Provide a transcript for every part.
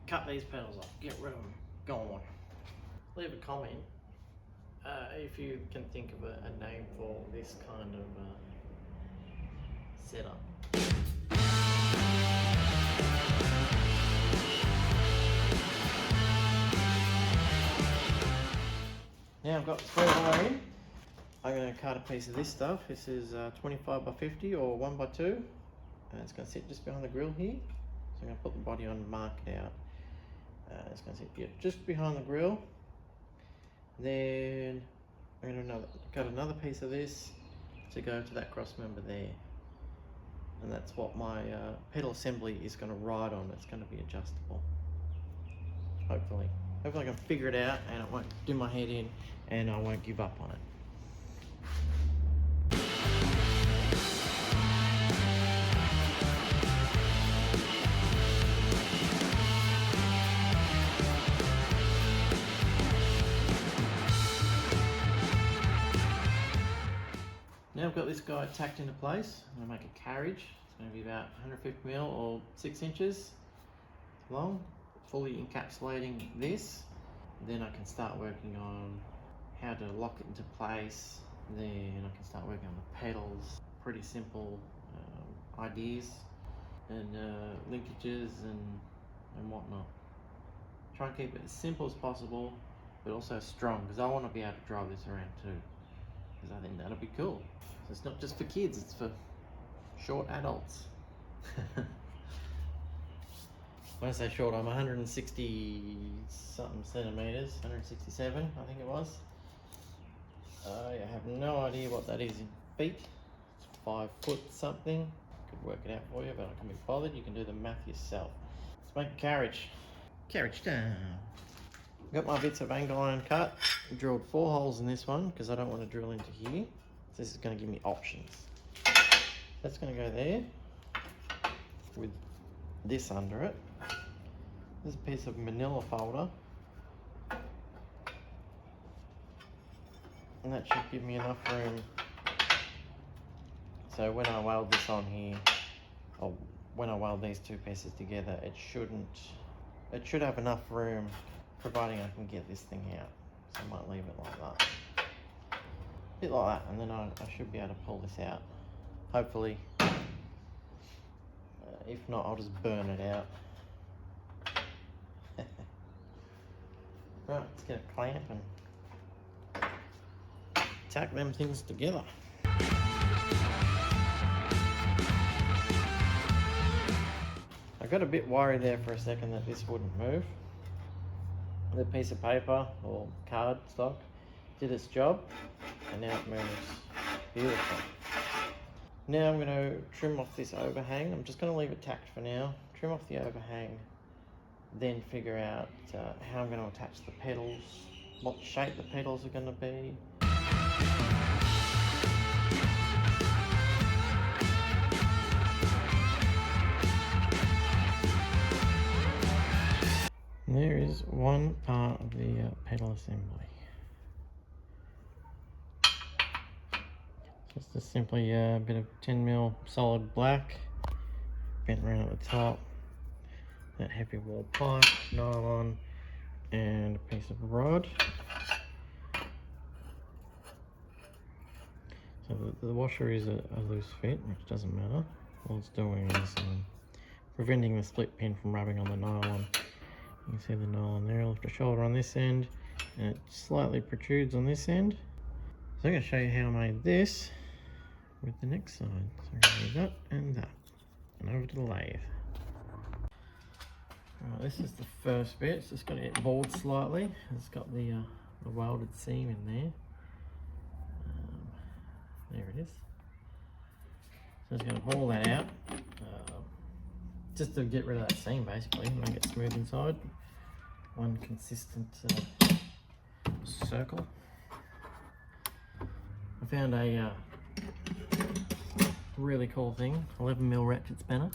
cut these pedals off, get rid of them, gone. Leave a comment if you can think of a name for this kind of setup. Now I've got square wire in. I'm going to cut a piece of this stuff. This is 25 by 50 or 1 by 2, and it's going to sit just behind the grill here. So I'm going to put the body on and mark it out. It's going to sit just behind the grill. Then I'm going to cut another piece of this to go to that cross member there, and that's what my pedal assembly is going to ride on. It's going to be adjustable. Hopefully I can figure it out and it won't do my head in, and I won't give up on it. Now I've got this guy tacked into place. I'm going to make a carriage. It's going to be about 150mm or 6 inches long, fully encapsulating this. Then I can start working on how to lock it into place. Then I can start working on the pedals. Pretty simple ideas and linkages and whatnot. Try and keep it as simple as possible, but also strong, because I want to be able to drive this around too, because I think that'll be cool. So it's not just for kids, it's for short adults. When I say short, I'm 160 something centimeters, 167 I think it was. I have no idea what that is in feet. It's 5 foot something. Could work it out for you, but I can't be bothered. You can do the math yourself. Let's make a carriage. Carriage down. Got my bits of angle iron cut. Drilled 4 holes in this one because I don't want to drill into here. So this is going to give me options. That's going to go there with this under it. There's a piece of manila folder, and that should give me enough room. So when I weld this on here, or when I weld these 2 pieces together, it should have enough room, providing I can get this thing out. So I might leave it like that, a bit like that, and then I should be able to pull this out, hopefully. If not, I'll just burn it out. Right, let's get a clamp and tack them things together. I got a bit worried there for a second that this wouldn't move. The piece of paper or card stock did its job, and now it moves. Beautiful. Now I'm going to trim off this overhang. I'm just going to leave it tacked for now. Trim off the overhang, then figure out how I'm going to attach the pedals, what shape the pedals are going to be. There is one part of the pedal assembly. Just simply a bit of 10mm solid black, bent around at the top, that heavy wall pipe, nylon, and a piece of rod. So the washer is a loose fit, which doesn't matter. All it's doing is preventing the split pin from rubbing on the nylon. You can see the nylon there. I'll lift the shoulder on this end, and it slightly protrudes on this end. So I'm going to show you how I made this with the next side. So we're going to do that and that, and over to the lathe. Right, this is the first bit. It's just got to get bored slightly. It's got the welded seam in there. There it is. So I'm just going to haul that out, just to get rid of that seam basically, make it smooth inside. One consistent circle. I found a really cool thing, 11mm ratchet spanner.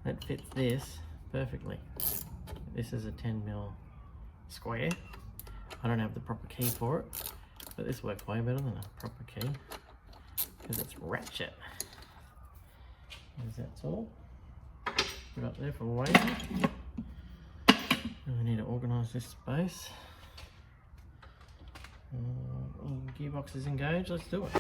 That fits this perfectly. This is a 10mm square. I don't have the proper key for it, but this works way better than a proper key because it's ratchet. There's that tool. Put it up there for weight. So we need to organise this space. Gearbox is engaged, let's do it.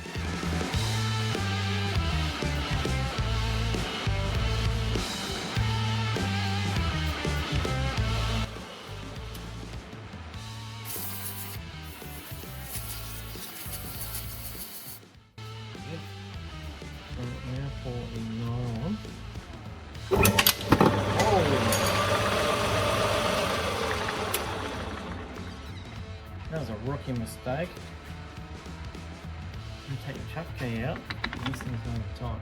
Now for the nylon. That was a rookie mistake. You take your chuck key out, and this thing's going to tight.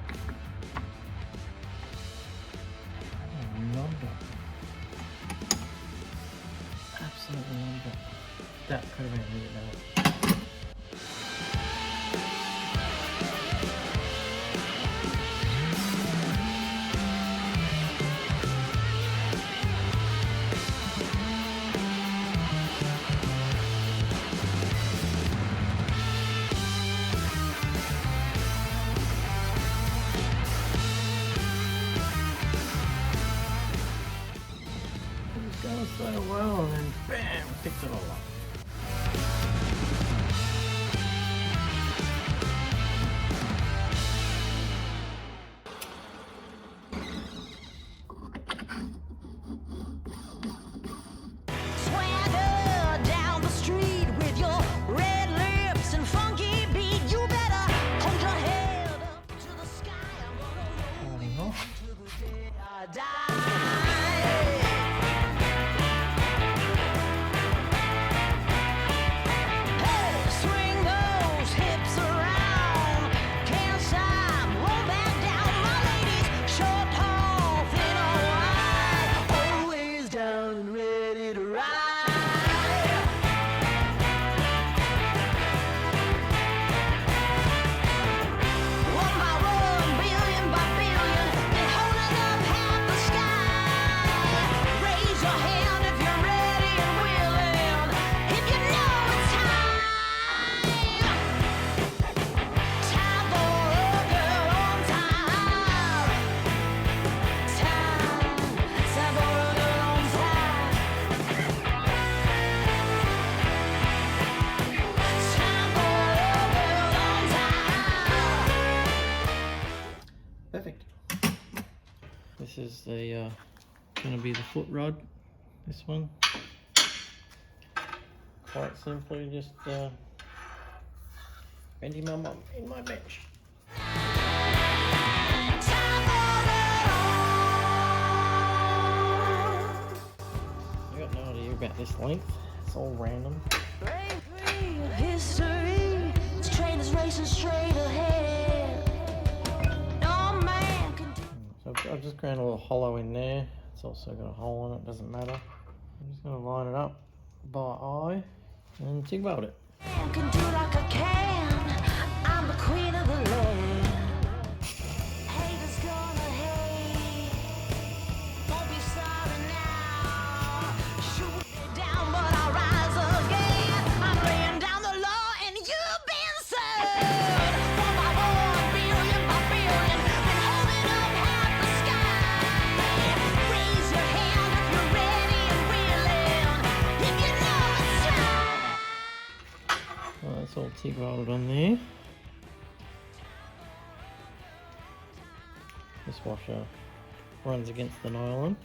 Oh, number. Absolutely number. That could have been really bad. Going so well, and then bam, fix it all up. Swagger down the street with your red lips and funky beat. You better hold your head up to the sky. I'm gonna roll to the day I die. Perfect. This is the going to be the foot rod. This one. Quite simply, just bend him up in my bench. I got no idea about this length. It's all random. History, this train is racing straight ahead. No man can do. So I've just ground a little hollow in there. It's also got a hole in it, doesn't matter. I'm just going to line it up by eye and TIG weld it. Man can do like I can. I'm the queen of the land. Haters gonna hate. Won't be sorry now. Shoot me down, but I'll rise again. I'm laying down the law and you've been served. 1 billion by billion, been holding up half the sky. Raise your hand if you're ready and willing. If you know it's time. Well, that's all TIG welded on there. This washer runs against the nylon.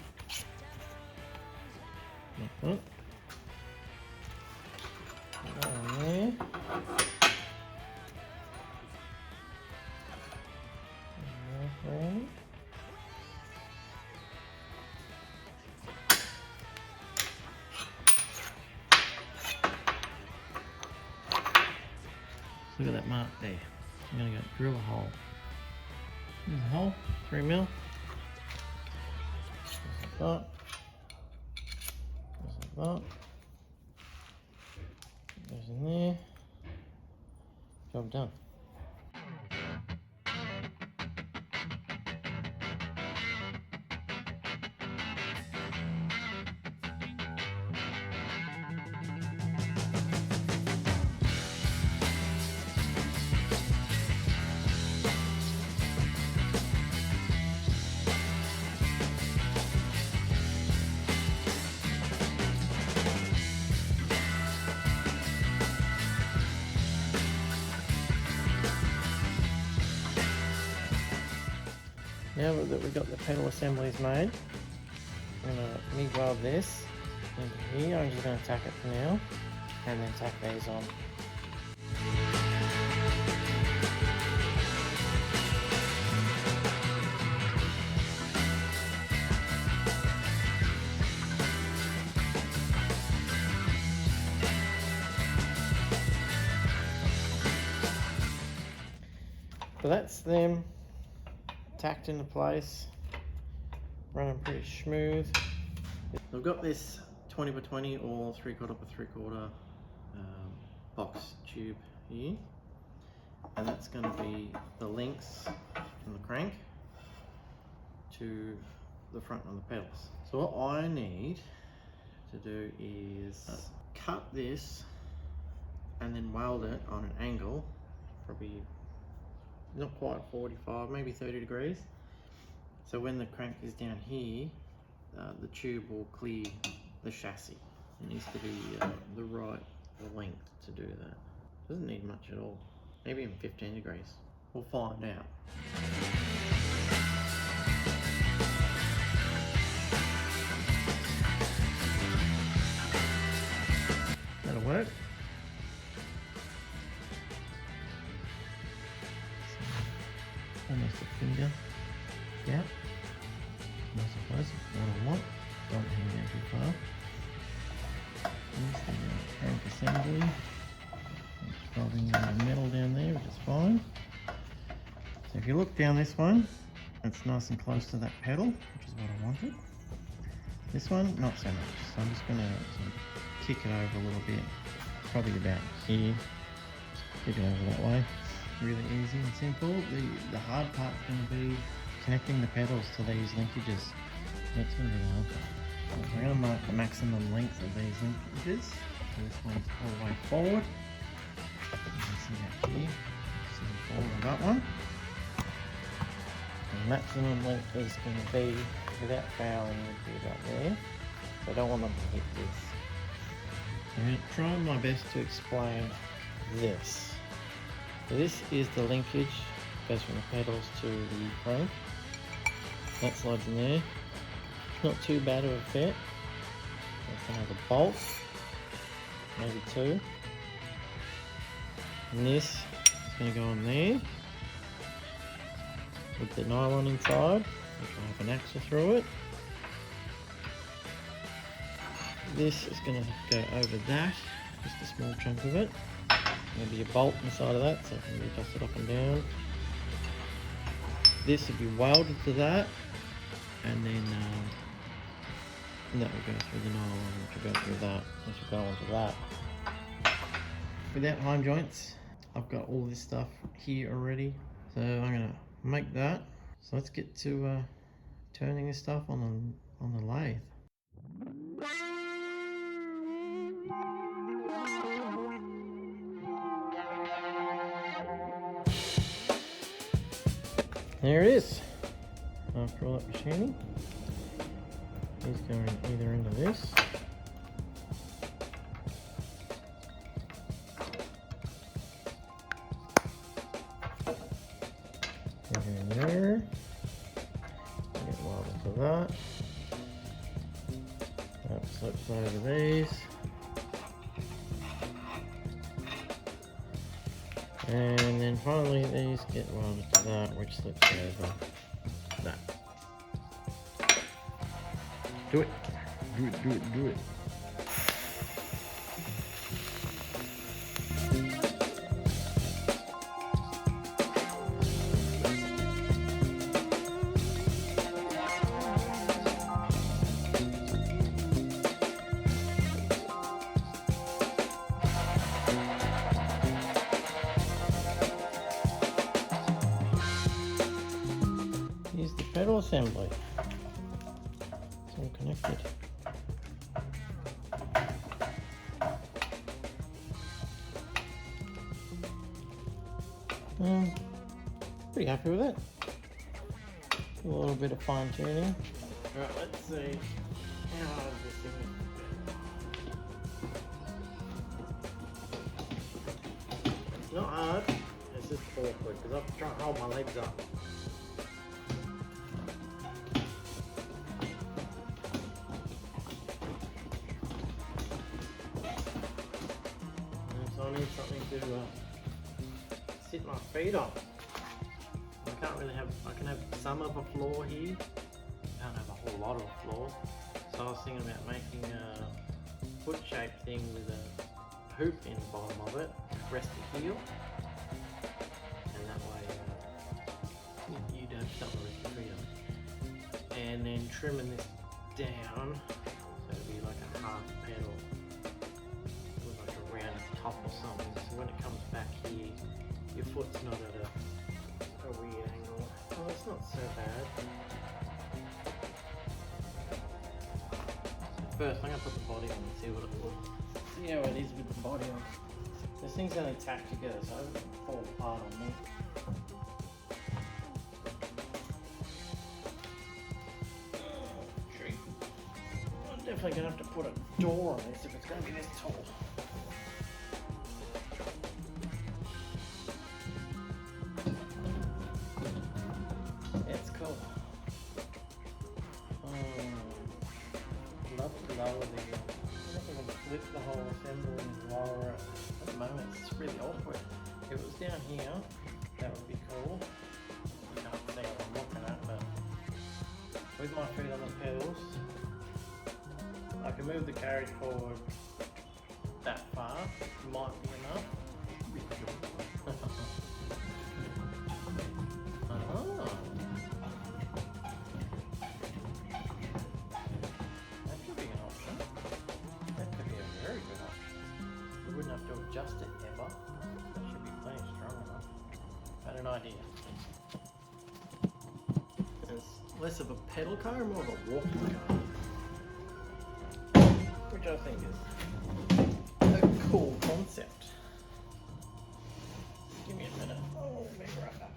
Like that. Put that on there. Okay. Look at that mark there. I'm going to go drill a hole. There's a hole, 3 mil. Just like that. Just like that. Goes in there. Job done. Now that we've got the pedal assemblies made, I'm going to MIG weld this into here. I'm just going to tack it for now and then tack these on. So that's them tacked into place, running pretty smooth. I've got this 20 by 20 or 3/4 by 3/4 box tube here, and that's going to be the links from the crank to the front of the pedals. So what I need to do is cut this and then weld it on an angle, probably not quite 45, maybe 30 degrees. So when the crank is down here, the tube will clear the chassis. It needs to be the right length to do that. Doesn't need much at all, maybe even 15 degrees. We'll find out. That'll work. Almost a finger gap. I suppose what I want. Don't hang down too far. Here's the crank assembly. It's probably the metal down there, which is fine. So if you look down this one, it's nice and close to that pedal, which is what I wanted. This one, not so much. So I'm just going to sort of kick it over a little bit, probably about here. Kick it over that way. Really easy and simple. The hard part's going to be connecting the pedals to these linkages. That's going to be the hard part. So we're going to mark the maximum length of these linkages. So this one's all the way forward. You can see that here. See the forward of that one. The maximum length is going to be, without fouling, would be about there. So I don't want them to hit this. I'm going to try my best to explain this. So this is the linkage, goes from the pedals to the crank. That slides in there. Not too bad of a fit. That's another bolt, maybe two. And this is going to go on there with the nylon inside, which will have an axle through it. This is going to go over that, just a small chunk of it. Maybe a bolt inside of that so it can be adjusted up and down. This will be welded to that, and then that will go through the nylon, which will go through that, which will go onto that. Without hime joints, I've got all this stuff here already, so I'm going to make that. So let's get to turning this stuff on the lathe. There it is. After all that machining, he's going either into this or in there. Get welded to that. That slips over these. And then finally these get welded to that, which slips over that. Do it. Do it, do it, do it. Here's the pedal assembly. It's all connected. Pretty happy with it. A little bit of fine tuning. Right, let's see how hard this thing is. It's not hard, it's just awkward because I'm trying to hold my legs up. something to sit my feet on. I can't really have, I can have some of a floor here. I can't have a whole lot of a floor. So I was thinking about making a foot-shaped thing with a hoop in the bottom of it, rest the heel, and that way you'd have something to rest your feet on. And then trimming this down, so it'd be like a half pedal, with like a round top or something, so when it comes back here, your foot's not at a weird angle. Oh, it's not so bad. So first I'm going to put the body on and see what it looks. See how it is with the body on. This thing's only tacked together, so it doesn't fall apart on me. I'm definitely going to have to put a door on this if it's going to be this tall. It's cool. Love to lower the. I don't think I can flip the whole assembly and lower it. At the moment, it's really awkward. If it was down here, that would be cool. You can't see what I'm looking at, but with my feet on the pedals, I can move the carriage forward that far. Might be enough. Adjust it ever. That should be plenty strong enough. Had an idea. It's less of a pedal car, more of a walking car, which I think is a cool concept. Give me a minute. Oh, big rubber.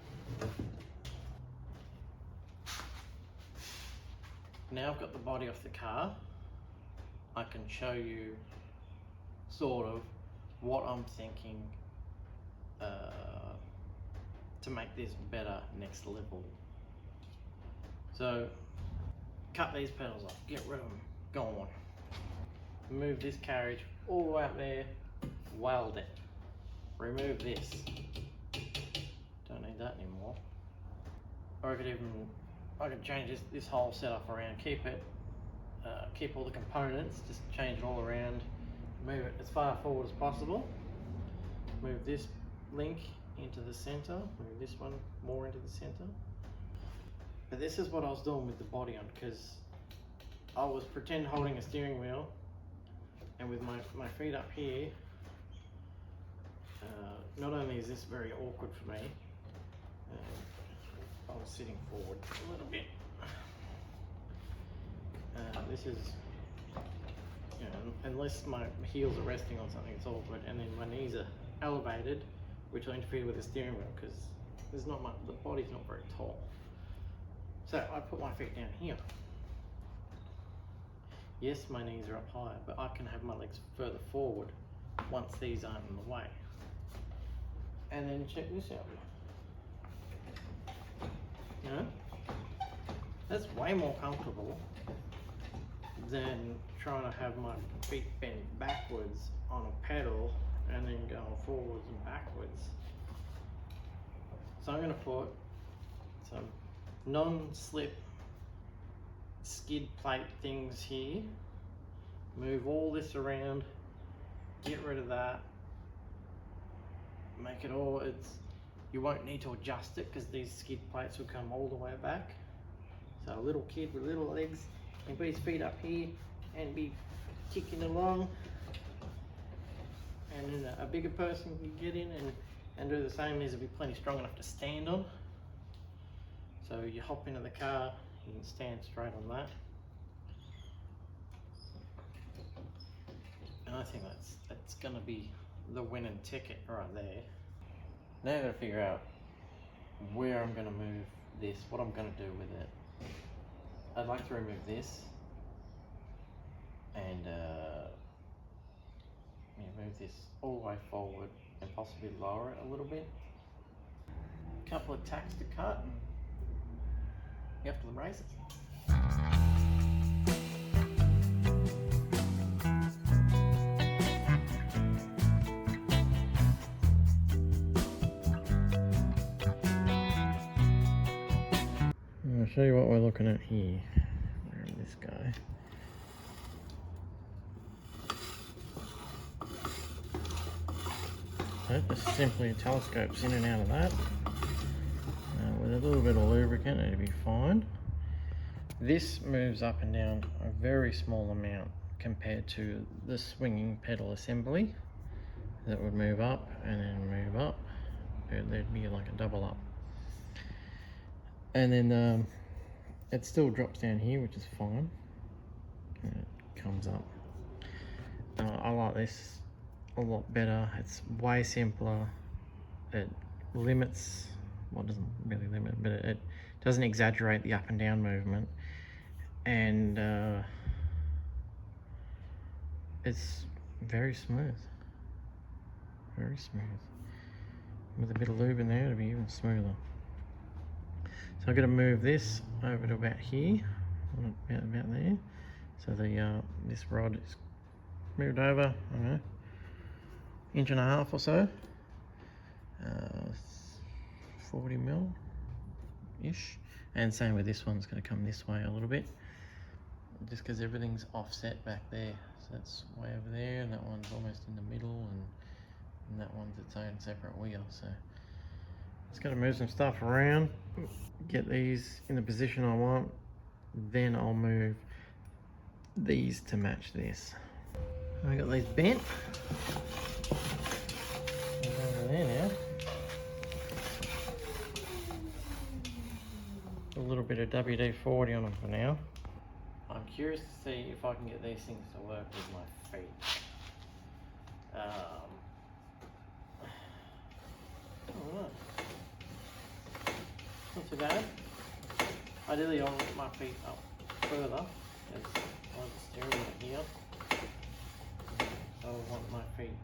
Now I've got the body off the car. I can show you sort of what I'm thinking to make this better next level. So cut these pedals off, get rid of them, gone. Move this carriage all the way up there, weld it. Remove this. Don't need that anymore. Or I could change this whole setup around, keep it, keep all the components, just change it all around. Move it as far forward as possible. Move this link into the center. Move this one more into the center. But this is what I was doing with the body on, because I was pretend holding a steering wheel, and with my feet up here, not only is this very awkward for me, I was sitting forward a little bit. This is, you know, unless my heels are resting on something, it's awkward, and then my knees are elevated, which will interfere with the steering wheel because there's not much, the body's not very tall. So I put my feet down here. Yes, my knees are up higher, but I can have my legs further forward once these aren't in the way. And then check this out. You know, that's way more comfortable than trying to have my feet bend backwards on a pedal and then going forwards and backwards. So I'm going to put some non-slip skid plate things here, move all this around, get rid of that, make it all, you won't need to adjust it because these skid plates will come all the way back. So a little kid with little legs can put his feet up here and be kicking along, and then a bigger person can get in and do the same. These will be plenty strong enough to stand on. So you hop into the car, you can stand straight on that. And I think that's gonna be the winning ticket right there. Now I've got to figure out where I'm gonna move this, what I'm gonna do with it. I'd like to remove this and move this all the way forward and possibly lower it a little bit. A couple of tacks to cut and be off to the races. show you what we're looking at here. Where is this guy? That just simply telescopes in and out of that. With a little bit of lubricant, it'll be fine. This moves up and down a very small amount compared to the swinging pedal assembly that would move up and then move up. There'd be like a double up. And then it still drops down here, which is fine. And it comes up. I like this a lot better. It's way simpler. It limits, well, it doesn't really limit, but it doesn't exaggerate the up and down movement. And it's very smooth. Very smooth. With a bit of lube in there, it'll be even smoother. So I'm going to move this over to about here, about there. So the this rod is moved over, I don't know, 1.5 inches or so. 40 mil ish. And same with this one's going to come this way a little bit, just because everything's offset back there. So that's way over there, and that one's almost in the middle, and that one's its own separate wheel. So just got to move some stuff around, get these in the position I want, then I'll move these to match this. I got these bent over there now. A little bit of WD-40 on them for now. I'm curious to see if I can get these things to work with my feet. I don't know. Not too bad. Ideally I want to get my feet up further, as I have the steering wheel here. So I want my feet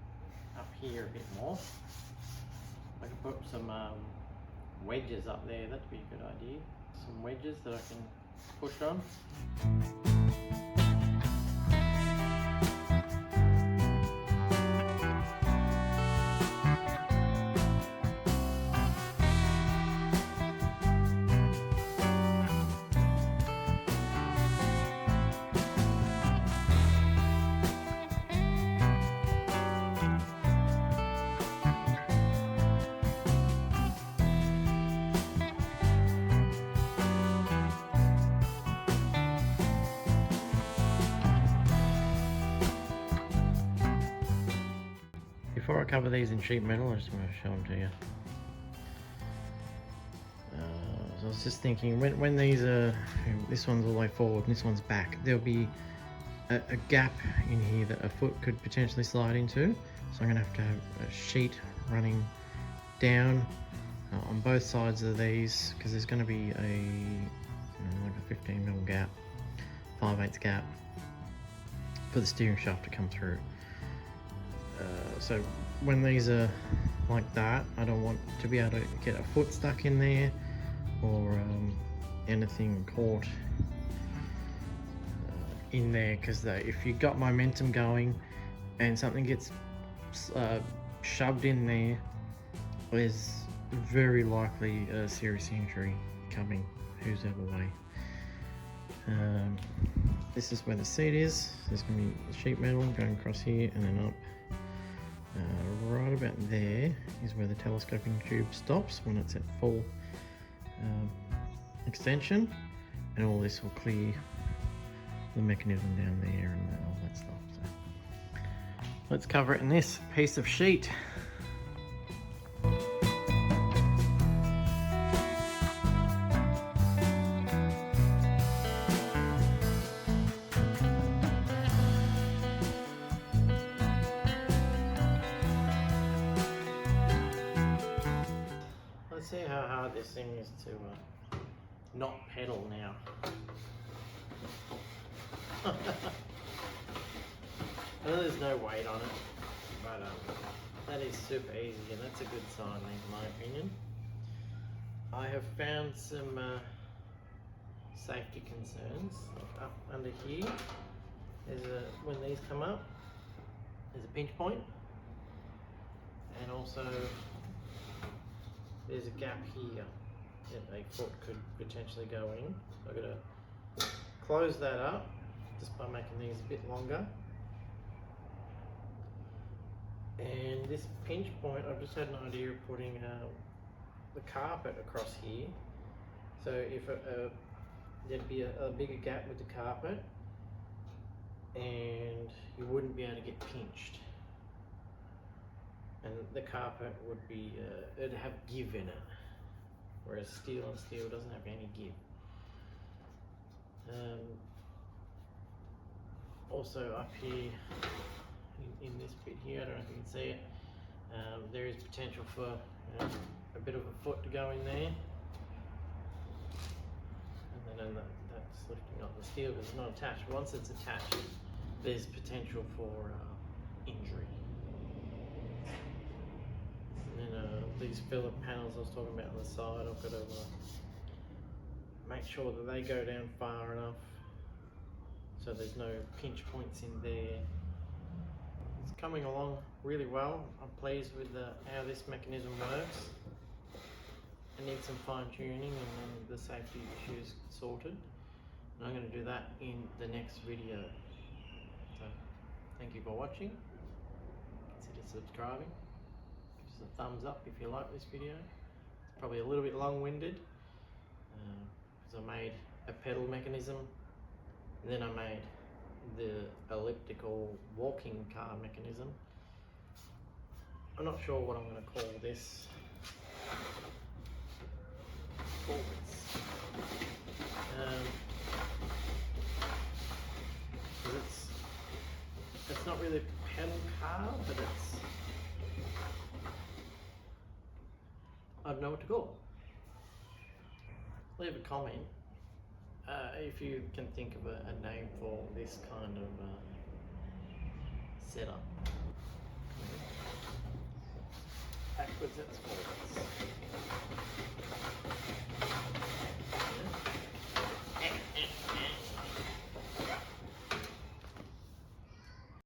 up here a bit more. I can put some wedges up there, that'd be a good idea. Some wedges that I can push on. Before I cover these in sheet metal, I just want to show them to you. So I was just thinking, when these are, this one's all the way forward and this one's back, there'll be a gap in here that a foot could potentially slide into. So I'm going to have a sheet running down on both sides of these, because there's going to be like a 15 mil gap, 5/8 gap for the steering shaft to come through. So when these are like that, I don't want to be able to get a foot stuck in there or anything caught in there, because if you got momentum going and something gets shoved in there, there's very likely a serious injury coming who's ever way. This is where the seat is. There's going to be sheet metal going across here and then up. Right about there is where the telescoping tube stops when it's at full extension, and all this will clear the mechanism down there and all that stuff. So let's cover it in this piece of sheet. Let's see how hard this thing is to not pedal now. I know there's no weight on it, but that is super easy, and that's a good sign in my opinion. I have found some safety concerns up under here. When these come up, there's a pinch point, and also there's a gap here. that a foot could potentially go in. So I've got to close that up just by making these a bit longer. And this pinch point, I've just had an idea of putting the carpet across here. So if there'd be a bigger gap with the carpet, and you wouldn't be able to get pinched. And the carpet would be, it'd have give in it, whereas steel doesn't have any give. Also up here, in this bit here, I don't know if you can see it, there is potential for a bit of a foot to go in there. And then that's lifting up the steel because it's not attached. Once it's attached, there's potential for injury. And then these filler panels I was talking about on the side, I've got to make sure that they go down far enough so there's no pinch points in there. It's coming along really well. I'm pleased with how this mechanism works. I need some fine tuning and then the safety issues sorted. And I'm going to do that in the next video. So, thank you for watching. Consider subscribing. Give us a thumbs up if you like this video. It's probably a little bit long-winded because I made a pedal mechanism, and then I made the elliptical walking car mechanism. I'm not sure what I'm going to call this. It's not really a pedal car, but I don't know what to call it. Leave a comment if you can think of a name for this kind of setup. Backwards, that's forwards.